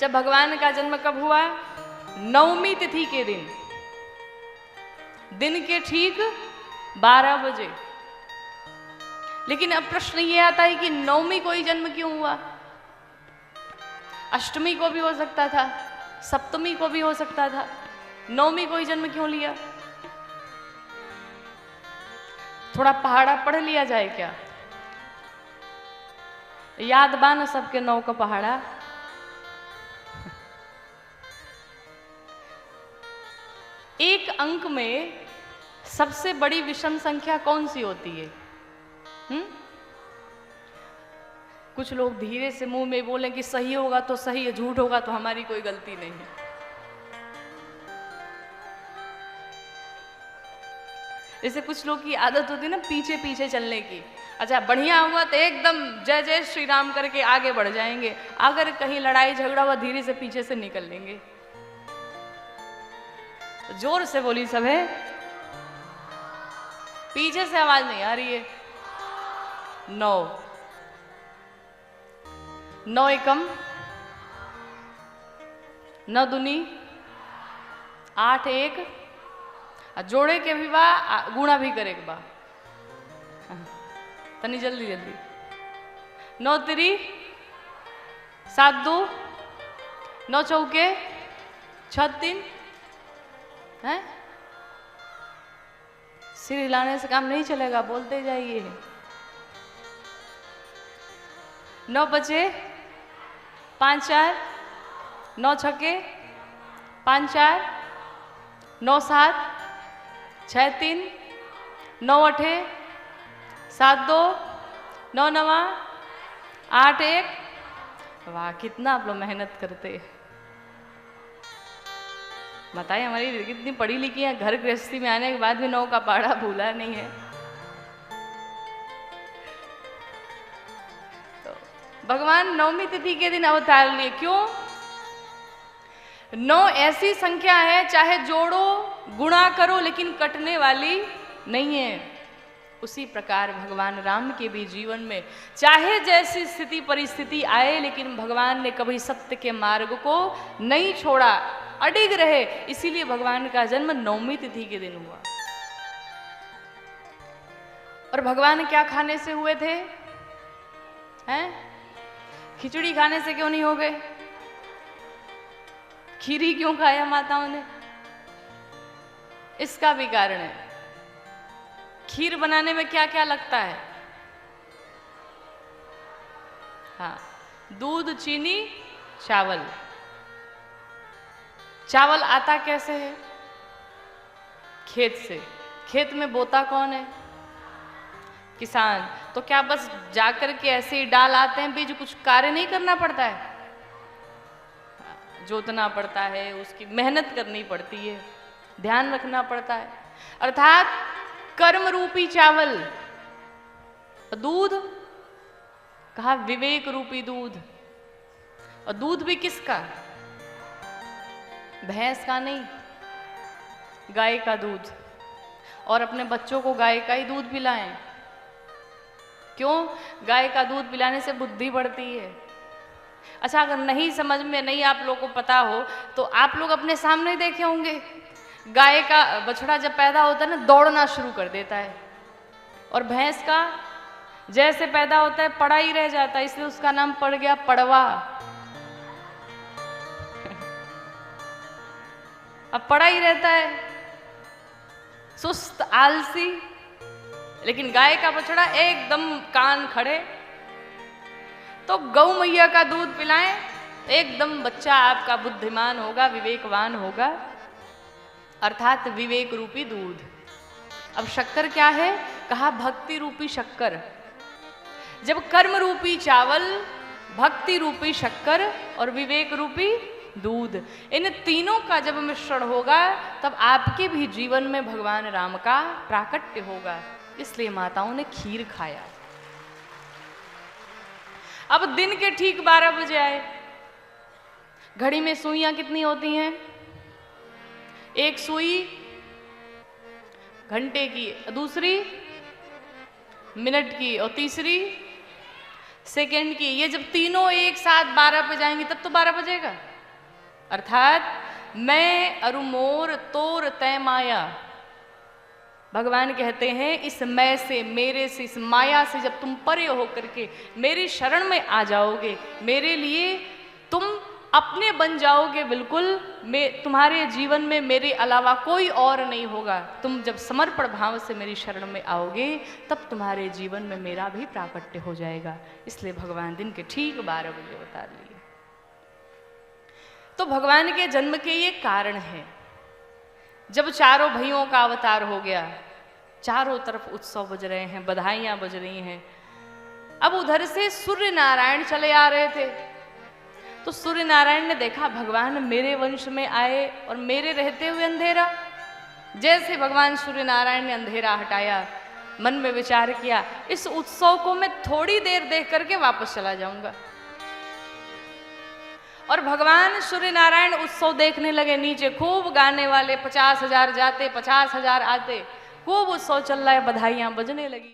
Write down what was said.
जब भगवान का जन्म कब हुआ? नवमी तिथि के दिन के ठीक 12 बजे। लेकिन अब प्रश्न ये आता है कि नवमी को ही जन्म क्यों हुआ? अष्टमी को भी हो सकता था, सप्तमी को भी हो सकता था, नवमी को ही जन्म क्यों लिया? थोड़ा पहाड़ा पढ़ लिया जाए क्या? याद बा न सबके 9 का पहाड़ा? एक अंक में सबसे बड़ी विषम संख्या कौन सी होती है? कुछ लोग धीरे से मुंह में बोले कि सही होगा तो सही है, झूठ होगा तो हमारी कोई गलती नहीं है। जैसे कुछ लोग की आदत होती है ना पीछे पीछे चलने की। अच्छा बढ़िया हुआ तो एकदम जय जय श्री राम करके आगे बढ़ जाएंगे, अगर कहीं लड़ाई झगड़ा हुआ धीरे से पीछे से निकल लेंगे। तो जोर से बोली सब है, पीछे से आवाज नहीं आ रही है। 9 एकम 9 दूनी 8 एक, जोड़े के भी बा गुणा भी करे के बा। तनी जल्दी जल्दी। 9 तिरी 7 2, 9 चौके 6 3 है। सिर हिलाने से काम नहीं चलेगा, बोलते जाइए। 9 बचे 5 4, 9 छक्के 5 4, 9 7 6 3, 9 8 7 2, 9 9 8 1। वाह कितना आप लोग मेहनत करते। बताइए हमारी कितनी पढ़ी लिखी है, घर गृहस्थी में आने के बाद भी 9 का पहाड़ा भूला नहीं है। तो भगवान नवमी तिथि के दिन अवतार लिए। क्यों? 9 ऐसी संख्या है चाहे जोड़ो गुणा करो लेकिन कटने वाली नहीं है। उसी प्रकार भगवान राम के भी जीवन में चाहे जैसी स्थिति परिस्थिति आए लेकिन भगवान ने कभी सत्य के मार्ग को नहीं छोड़ा, अडिग रहे। इसीलिए भगवान का जन्म नवमी तिथि के दिन हुआ। और भगवान क्या खाने से हुए थे? हैं? खिचड़ी खाने से क्यों नहीं हो गए? खीरी क्यों खाया माताओं ने? इसका भी कारण है। खीर बनाने में क्या क्या लगता है? हाँ, दूध चीनी चावल। चावल आता कैसे है? खेत से। खेत में बोता कौन है? किसान। तो क्या बस जाकर के ऐसे ही डाल आते हैं बीज? कुछ कार्य नहीं करना पड़ता है? जोतना पड़ता है, उसकी मेहनत करनी पड़ती है, ध्यान रखना पड़ता है। अर्थात कर्म रूपी चावल। दूध कहा विवेक रूपी दूध। और दूध भी किसका? भैंस का नहीं, गाय का दूध। और अपने बच्चों को गाय का ही दूध पिलाएं। क्यों? गाय का दूध पिलाने से बुद्धि बढ़ती है। अच्छा अगर नहीं समझ में नहीं आप लोगों को पता हो तो आप लोग अपने सामने देखे होंगे, गाय का बछड़ा जब पैदा होता है ना दौड़ना शुरू कर देता है, और भैंस का जैसे पैदा होता है पड़ा ही रह जाता है, इसलिए उसका नाम पड़ गया पड़वा। अब पड़ा ही रहता है, सुस्त आलसी। लेकिन गाय का बछड़ा एकदम कान खड़े। तो गौ मैया का दूध पिलाएं, एकदम बच्चा आपका बुद्धिमान होगा, विवेकवान होगा, अर्थात विवेक रूपी दूध। अब शक्कर क्या है? कहा भक्ति रूपी शक्कर। जब कर्म रूपी चावल, भक्ति रूपी शक्कर और विवेक रूपी दूध, इन तीनों का जब मिश्रण होगा तब आपके भी जीवन में भगवान राम का प्राकट्य होगा। इसलिए माताओं ने खीर खाया। अब दिन के ठीक 12 बजे आए। घड़ी में सुइयां कितनी होती हैं? एक सुई घंटे की, दूसरी मिनट की और तीसरी सेकंड की। ये जब तीनों एक साथ 12 पे जाएंगी तब तो 12 बजेगा। अर्थात मैं अरु मोर तोर तय माया। भगवान कहते हैं इस मैं से, मेरे से, इस माया से जब तुम परे होकर के मेरी शरण में आ जाओगे, मेरे लिए तुम अपने बन जाओगे बिल्कुल, तुम्हारे जीवन में मेरे अलावा कोई और नहीं होगा। तुम जब समर्पण भाव से मेरी शरण में आओगे तब तुम्हारे जीवन में मेरा भी प्राकट्य हो जाएगा। इसलिए भगवान दिन के ठीक 12 बजे अवतार लिए। तो भगवान के जन्म के ये कारण है। जब चारों भाइयों का अवतार हो गया, चारों तरफ उत्सव बज रहे हैं, बधाइयां बज रही हैं। अब उधर से सूर्य नारायण चले आ रहे थे, तो सूर्य नारायण ने देखा भगवान मेरे वंश में आए और मेरे रहते हुए अंधेरा। जैसे भगवान सूर्य नारायण ने अंधेरा हटाया, मन में विचार किया इस उत्सव को मैं थोड़ी देर देख करके वापस चला जाऊंगा। और भगवान सूर्य नारायण उत्सव देखने लगे। नीचे खूब गाने वाले 50,000 जाते, 50,000 आते, खूब उत्सव चल रहा है, बधाइयां बजने लगी।